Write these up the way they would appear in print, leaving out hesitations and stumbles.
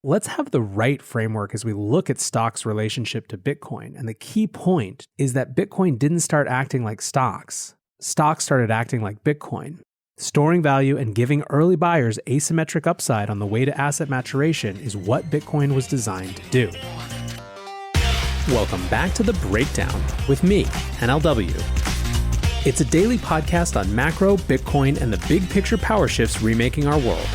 Let's have the right framework as we look at stocks' relationship to Bitcoin. And the key point is that Bitcoin didn't start acting like stocks. Stocks started acting like Bitcoin. Storing value and giving early buyers asymmetric upside on the way to asset maturation is what Bitcoin was designed to do. Welcome back to The Breakdown with me, NLW. It's a daily podcast on macro, Bitcoin, and the big picture power shifts remaking our world.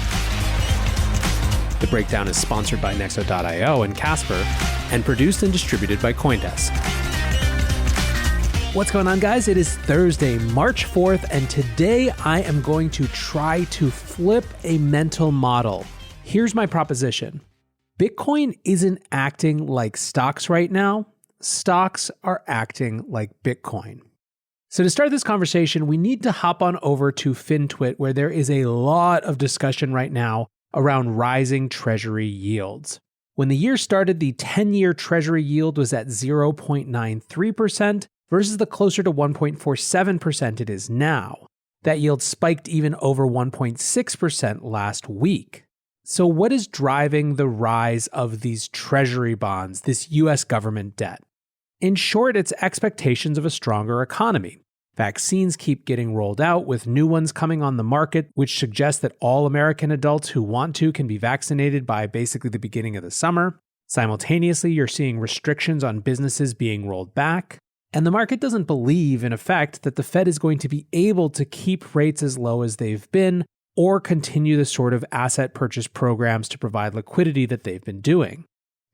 The Breakdown is sponsored by Nexo.io and Casper, and produced and distributed by CoinDesk. What's going on, guys? It is Thursday, March 4th, and today I am going to try to flip a mental model. Here's my proposition. Bitcoin isn't acting like stocks right now. Stocks are acting like Bitcoin. So to start this conversation, we need to hop on over to FinTwit, where there is a lot of discussion right now around rising treasury yields. When the year started, the 10-year treasury yield was at 0.93% versus the closer to 1.47% it is now. That yield spiked even over 1.6% last week. So what is driving the rise of these treasury bonds, this US government debt? In short, it's expectations of a stronger economy. Vaccines keep getting rolled out, with new ones coming on the market, which suggests that all American adults who want to can be vaccinated by basically the beginning of the summer. Simultaneously, you're seeing restrictions on businesses being rolled back. And the market doesn't believe, in effect, that the Fed is going to be able to keep rates as low as they've been or continue the sort of asset purchase programs to provide liquidity that they've been doing.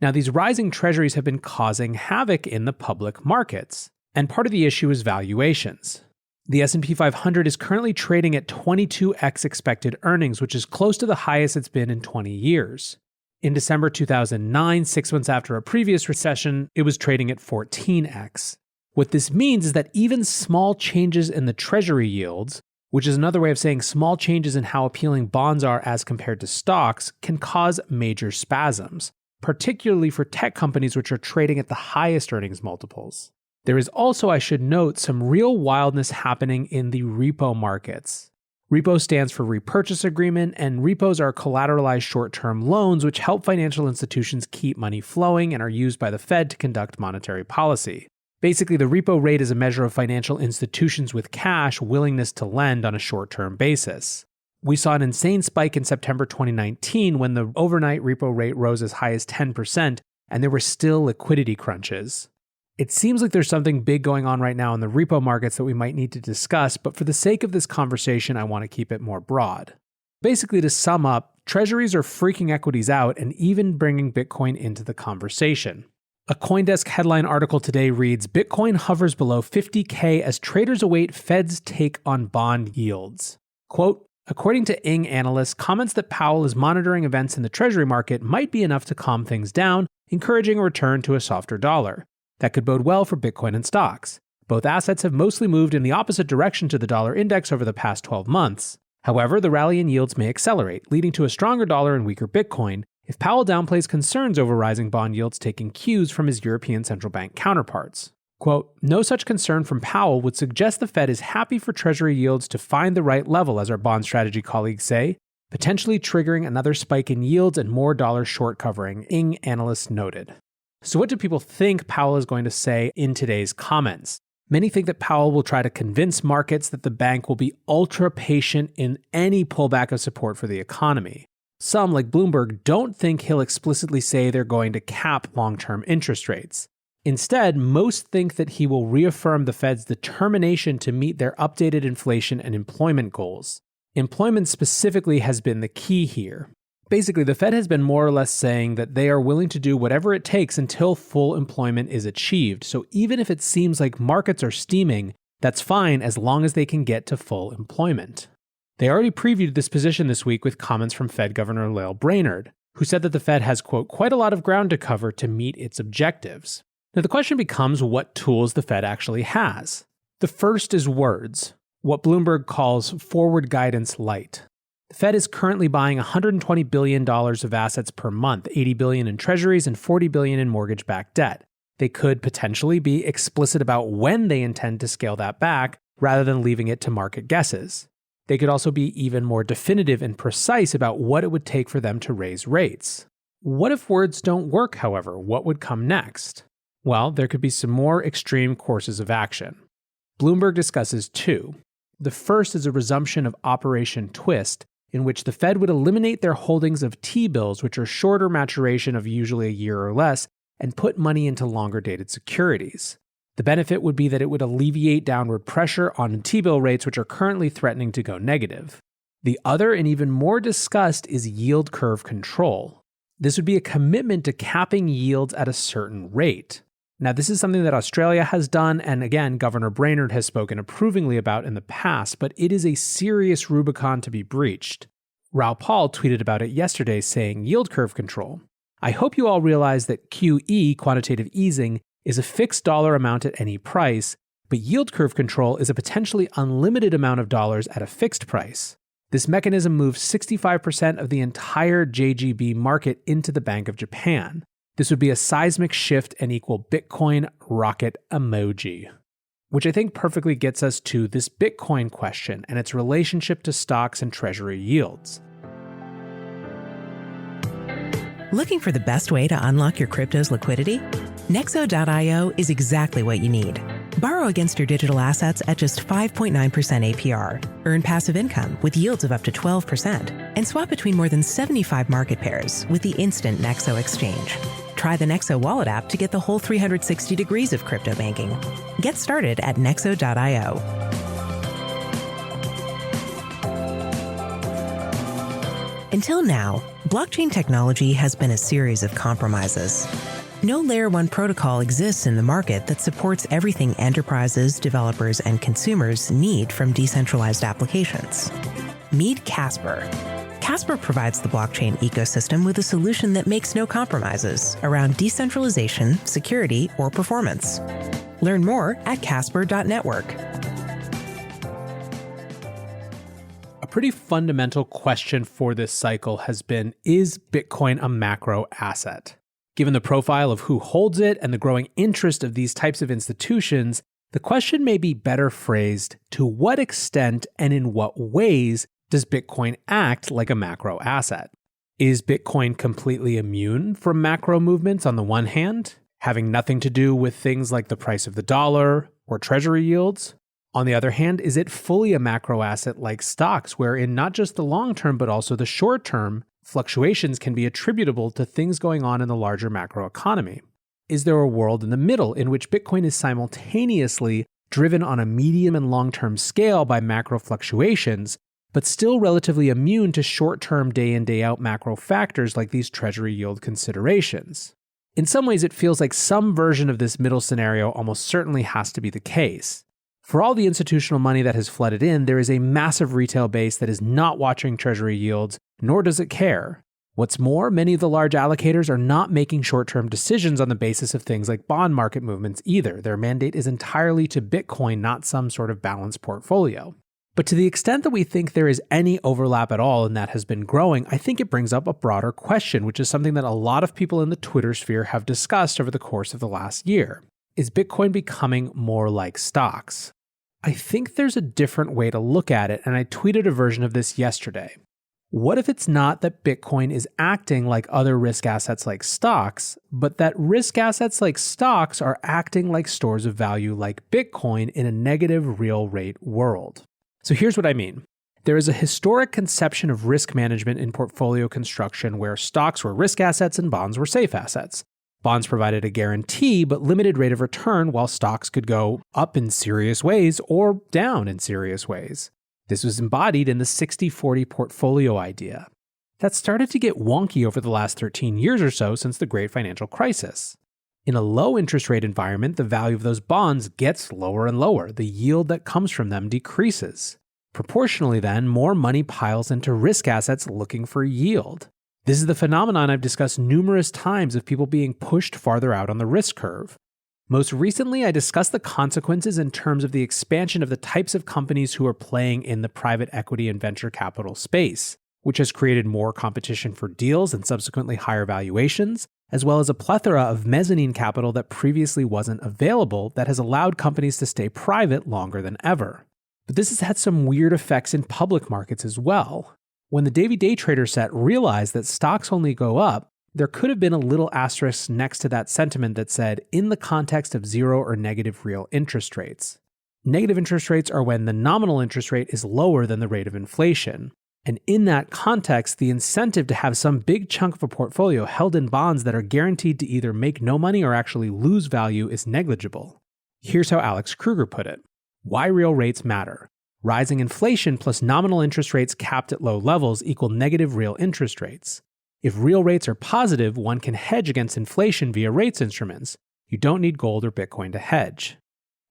Now, these rising treasuries have been causing havoc in the public markets. And part of the issue is valuations. The S&P 500 is currently trading at 22x expected earnings, which is close to the highest it's been in 20 years. In December 2009, 6 months after a previous recession, it was trading at 14x. What this means is that even small changes in the treasury yields, which is another way of saying small changes in how appealing bonds are as compared to stocks, can cause major spasms, particularly for tech companies which are trading at the highest earnings multiples. There is also, I should note, some real wildness happening in the repo markets. Repo stands for repurchase agreement, and repos are collateralized short-term loans which help financial institutions keep money flowing and are used by the Fed to conduct monetary policy. Basically, the repo rate is a measure of financial institutions with cash willingness to lend on a short-term basis. We saw an insane spike in September 2019 when the overnight repo rate rose as high as 10%, and there were still liquidity crunches. It seems like there's something big going on right now in the repo markets that we might need to discuss, but for the sake of this conversation, I want to keep it more broad. Basically, to sum up, treasuries are freaking equities out and even bringing Bitcoin into the conversation. A CoinDesk headline article today reads, Bitcoin hovers below 50K as traders await Fed's take on bond yields. Quote, according to ING analysts, comments that Powell is monitoring events in the treasury market might be enough to calm things down, encouraging a return to a softer dollar. That could bode well for Bitcoin and stocks. Both assets have mostly moved in the opposite direction to the dollar index over the past 12 months. However, the rally in yields may accelerate, leading to a stronger dollar and weaker Bitcoin if Powell downplays concerns over rising bond yields taking cues from his European central bank counterparts. Quote, no such concern from Powell would suggest the Fed is happy for Treasury yields to find the right level, as our bond strategy colleagues say, potentially triggering another spike in yields and more dollar short covering, ING analysts noted. So what do people think Powell is going to say in today's comments? Many think that Powell will try to convince markets that the bank will be ultra patient in any pullback of support for the economy. Some, like Bloomberg, don't think he'll explicitly say they're going to cap long-term interest rates. Instead, most think that he will reaffirm the Fed's determination to meet their updated inflation and employment goals. Employment specifically has been the key here. Basically, the Fed has been more or less saying that they are willing to do whatever it takes until full employment is achieved. So even if it seems like markets are steaming, that's fine as long as they can get to full employment. They already previewed this position this week with comments from Fed Governor Lael Brainard, who said that the Fed has, quote, quite a lot of ground to cover to meet its objectives. Now the question becomes what tools the Fed actually has. The first is words, what Bloomberg calls forward guidance light. The Fed is currently buying $120 billion of assets per month, $80 billion in treasuries and $40 billion in mortgage-backed debt. They could potentially be explicit about when they intend to scale that back rather than leaving it to market guesses. They could also be even more definitive and precise about what it would take for them to raise rates. What if words don't work, however? What would come next? Well, there could be some more extreme courses of action. Bloomberg discusses two. The first is a resumption of Operation Twist, in which the Fed would eliminate their holdings of T-bills, which are shorter maturation of usually a year or less, and put money into longer-dated securities. The benefit would be that it would alleviate downward pressure on T-bill rates, which are currently threatening to go negative. The other, and even more discussed, is yield curve control. This would be a commitment to capping yields at a certain rate. Now, this is something that Australia has done, and again, Governor Brainerd has spoken approvingly about in the past, but it is a serious Rubicon to be breached. Raoul Pal tweeted about it yesterday saying, yield curve control. I hope you all realize that QE, quantitative easing, is a fixed dollar amount at any price, but yield curve control is a potentially unlimited amount of dollars at a fixed price. This mechanism moves 65% of the entire JGB market into the Bank of Japan. This would be a seismic shift and equal Bitcoin rocket emoji. Which I think perfectly gets us to this Bitcoin question and its relationship to stocks and treasury yields. Looking for the best way to unlock your crypto's liquidity? Nexo.io is exactly what you need. Borrow against your digital assets at just 5.9% APR, earn passive income with yields of up to 12%, and swap between more than 75 market pairs with the instant Nexo exchange. Try the Nexo wallet app to get the whole 360 degrees of crypto banking. Get started at Nexo.io. Until now, blockchain technology has been a series of compromises. No Layer 1 protocol exists in the market that supports everything enterprises, developers, and consumers need from decentralized applications. Meet Casper. Casper provides the blockchain ecosystem with a solution that makes no compromises around decentralization, security, or performance. Learn more at casper.network. A pretty fundamental question for this cycle has been, is Bitcoin a macro asset? Given the profile of who holds it and the growing interest of these types of institutions, the question may be better phrased, to what extent and in what ways does Bitcoin act like a macro asset? Is Bitcoin completely immune from macro movements on the one hand, having nothing to do with things like the price of the dollar or treasury yields? On the other hand, is it fully a macro asset like stocks, where in not just the long term but also the short term, fluctuations can be attributable to things going on in the larger macro economy? Is there a world in the middle in which Bitcoin is simultaneously driven on a medium and long-term scale by macro fluctuations, but still relatively immune to short-term day in day out macro factors like these treasury yield considerations? In some ways, it feels like some version of this middle scenario almost certainly has to be the case. For all the institutional money that has flooded in, there is a massive retail base that is not watching treasury yields, nor does it care. What's more, many of the large allocators are not making short-term decisions on the basis of things like bond market movements either. Their mandate is entirely to Bitcoin, not some sort of balanced portfolio. But to the extent that we think there is any overlap at all and that has been growing, I think it brings up a broader question, which is something that a lot of people in the Twitter sphere have discussed over the course of the last year. Is Bitcoin becoming more like stocks? I think there's a different way to look at it, and I tweeted a version of this yesterday. What if it's not that Bitcoin is acting like other risk assets like stocks, but that risk assets like stocks are acting like stores of value like Bitcoin in a negative real rate world? So here's what I mean. There is a historic conception of risk management in portfolio construction where stocks were risk assets and bonds were safe assets. Bonds provided a guarantee but limited rate of return, while stocks could go up in serious ways or down in serious ways. This was embodied in the 60-40 portfolio idea. That started to get wonky over the last 13 years or so since the Great Financial Crisis. In a low interest rate environment, the value of those bonds gets lower and lower. The yield that comes from them decreases. Proportionally then, more money piles into risk assets looking for yield. This is the phenomenon I've discussed numerous times of people being pushed farther out on the risk curve. Most recently, I discussed the consequences in terms of the expansion of the types of companies who are playing in the private equity and venture capital space, which has created more competition for deals and subsequently higher valuations, as well as a plethora of mezzanine capital that previously wasn't available that has allowed companies to stay private longer than ever. But this has had some weird effects in public markets as well. When the Davey Day Trader set realized that stocks only go up there could have been a little asterisk next to that sentiment that said, in the context of zero or negative real interest rates. Negative interest rates are when the nominal interest rate is lower than the rate of inflation. And in that context, the incentive to have some big chunk of a portfolio held in bonds that are guaranteed to either make no money or actually lose value is negligible. Here's how Alex Kruger put it. Why real rates matter. Rising inflation plus nominal interest rates capped at low levels equal negative real interest rates. If real rates are positive, one can hedge against inflation via rates instruments. You don't need gold or Bitcoin to hedge.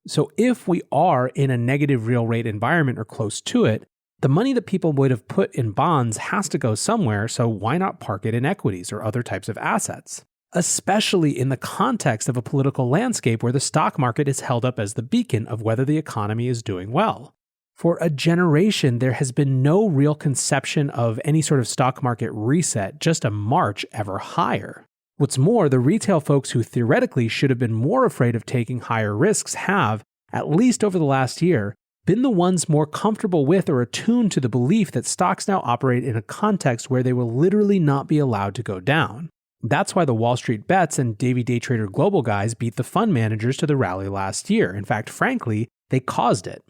So if we are in a negative real rate environment or close to it, the money that people would have put in bonds has to go somewhere, so why not park it in equities or other types of assets? Especially in the context of a political landscape where the stock market is held up as the beacon of whether the economy is doing well. For a generation, there has been no real conception of any sort of stock market reset, just a march ever higher. What's more, the retail folks who theoretically should have been more afraid of taking higher risks have, at least over the last year, been the ones more comfortable with or attuned to the belief that stocks now operate in a context where they will literally not be allowed to go down. That's why the Wall Street Bets and Davey Day Trader Global guys beat the fund managers to the rally last year. In fact, frankly, they caused it.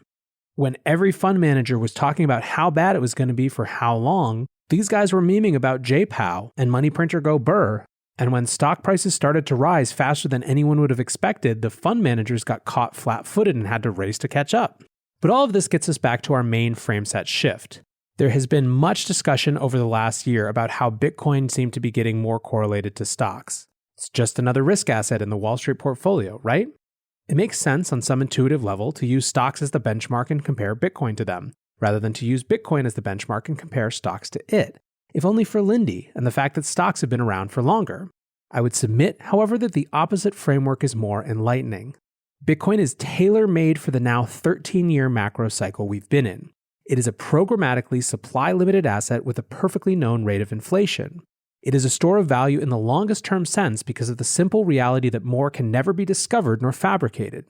When every fund manager was talking about how bad it was going to be for how long, these guys were memeing about JPOW and money printer go burr. And when stock prices started to rise faster than anyone would have expected, the fund managers got caught flat-footed and had to race to catch up. But all of this gets us back to our main frame set shift. There has been much discussion over the last year about how Bitcoin seemed to be getting more correlated to stocks. It's just another risk asset in the Wall Street portfolio, right? It makes sense on some intuitive level to use stocks as the benchmark and compare Bitcoin to them, rather than to use Bitcoin as the benchmark and compare stocks to it, if only for Lindy and the fact that stocks have been around for longer. I would submit, however, that the opposite framework is more enlightening. Bitcoin is tailor-made for the now 13-year macro cycle we've been in. It is a programmatically supply-limited asset with a perfectly known rate of inflation. It is a store of value in the longest-term sense because of the simple reality that more can never be discovered nor fabricated.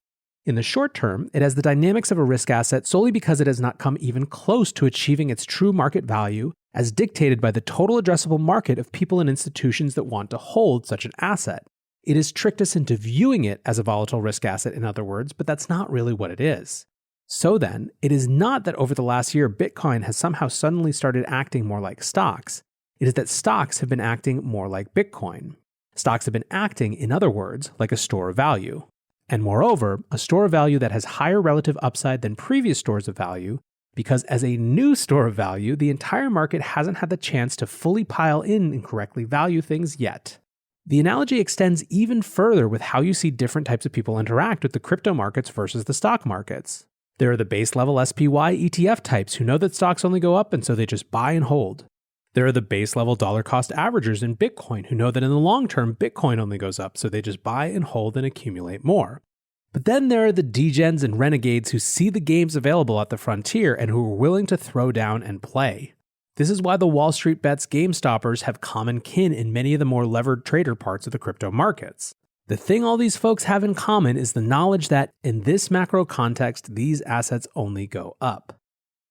In the short term, it has the dynamics of a risk asset solely because it has not come even close to achieving its true market value as dictated by the total addressable market of people and institutions that want to hold such an asset. It has tricked us into viewing it as a volatile risk asset, in other words, but that's not really what it is. So then, it is not that over the last year Bitcoin has somehow suddenly started acting more like stocks. It is that stocks have been acting more like Bitcoin. Stocks have been acting, in other words, like a store of value. And moreover, a store of value that has higher relative upside than previous stores of value, because as a new store of value, the entire market hasn't had the chance to fully pile in and correctly value things yet. The analogy extends even further with how you see different types of people interact with the crypto markets versus the stock markets. There are the base level SPY ETF types who know that stocks only go up and so they just buy and hold. There are the base level dollar cost averagers in Bitcoin who know that in the long term Bitcoin only goes up so they just buy and hold and accumulate more. But then there are the degens and renegades who see the games available at the frontier and who are willing to throw down and play. This is why the Wall Street Bets game stoppers have common kin in many of the more levered trader parts of the crypto markets. The thing all these folks have in common is the knowledge that, in this macro context, these assets only go up.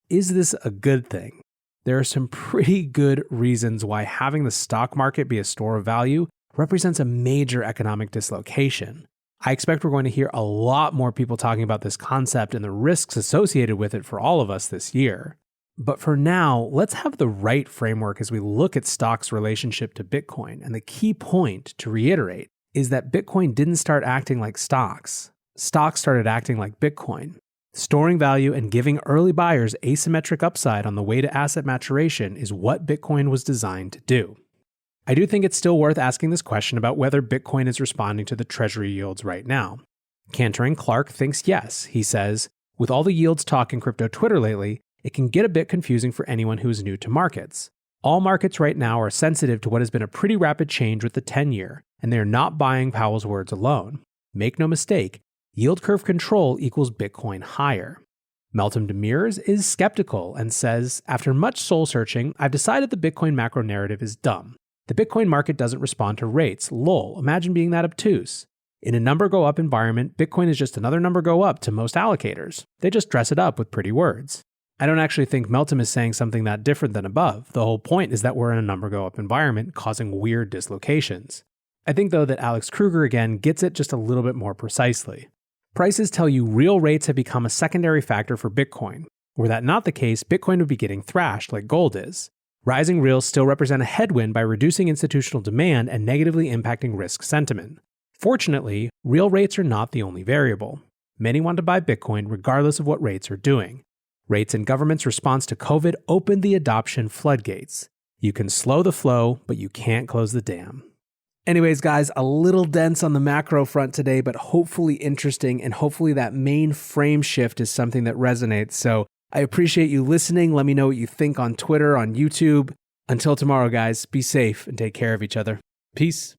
Is this a good thing? There are some pretty good reasons why having the stock market be a store of value represents a major economic dislocation. I expect we're going to hear a lot more people talking about this concept and the risks associated with it for all of us this year. But for now, let's have the right framework as we look at stock's relationship to Bitcoin. And the key point, to reiterate, is that Bitcoin didn't start acting like stocks. Stocks started acting like Bitcoin. Storing value and giving early buyers asymmetric upside on the way to asset maturation is what Bitcoin was designed to do. I do think it's still worth asking this question about whether Bitcoin is responding to the treasury yields right now. Cantor and Clark thinks yes. He says, with all the yields talk in crypto Twitter lately, it can get a bit confusing for anyone who is new to markets. All markets right now are sensitive to what has been a pretty rapid change with the 10-year, and they are not buying Powell's words alone. Make no mistake, yield curve control equals Bitcoin higher. Meltem Demirors is skeptical and says, after much soul searching, I've decided the Bitcoin macro narrative is dumb. The Bitcoin market doesn't respond to rates. Lol, imagine being that obtuse. In a number go up environment, Bitcoin is just another number go up to most allocators. They just dress it up with pretty words. I don't actually think Meltem is saying something that different than above. The whole point is that we're in a number go up environment causing weird dislocations. I think though that Alex Kruger again gets it just a little bit more precisely. Prices tell you real rates have become a secondary factor for Bitcoin. Were that not the case, Bitcoin would be getting thrashed like gold is. Rising reals still represent a headwind by reducing institutional demand and negatively impacting risk sentiment. Fortunately, real rates are not the only variable. Many want to buy Bitcoin regardless of what rates are doing. Rates and government's response to COVID opened the adoption floodgates. You can slow the flow, but you can't close the dam. Anyways, guys, a little dense on the macro front today, but hopefully interesting, and hopefully that main frame shift is something that resonates. So I appreciate you listening. Let me know what you think on Twitter, on YouTube. Until tomorrow, guys, be safe and take care of each other. Peace.